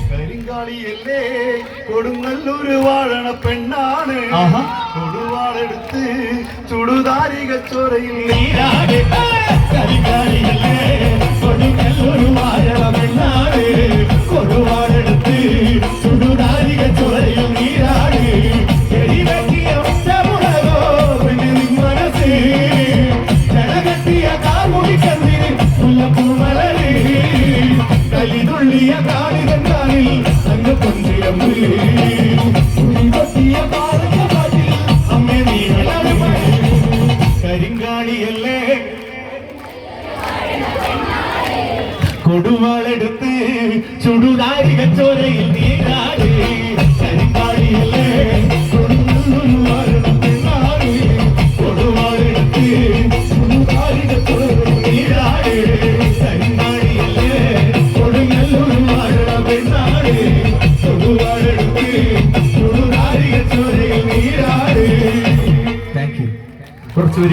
കരിങ്കാളിയല്ലേ കൊടുങ്ങല്ലൂര് വാഴണ പെണ്ണാണ് കൊടുവാളെടുത്ത് ചുടുതാരിക ചൊരയിൽ നീരാട്. കരിങ്കാളിയല്ലേ കൊടുങ്ങല്ലൂര് വാഴണ പെണ്ണാണ് കൊടുവാളെടുത്ത് ചുടുതാരിക ചൊരയിൽ നീരാട്. എരിവെട്ടിയ മുളകോ പിന്നെ മനസ്സ് ജനകെട്ടിയ കാമുടി കന്തിന് മുല്ലപ്പൂമലര് കലിതുള്ളിയ കാളികന്താനിൽ തങ്ക പൊഞ്ചിയം കുടികൊട്ടിയ പാറക്കാട്ടിൽ അമ്മ നീ കരിങ്കാളിയല്ലേ കൊടുവാളെടുത്ത് ചുടുതാരിക ചോരയിൽ നീരാട്. കരിങ്കാളിയല്ലേ കൊടുവാളെടുത്ത് ചുടുതാരിക ചോരയിൽ നീരാട്. കരിങ്കാളിയല്ലേ കൊടുങ്ങല്ലൂർ വാഴണ പെണ്ണാട് കൊടുവാളെടുത്ത് ചുടുതാരിക ചോരയിൽ നീരാട്. Thank you. കുറച്ച്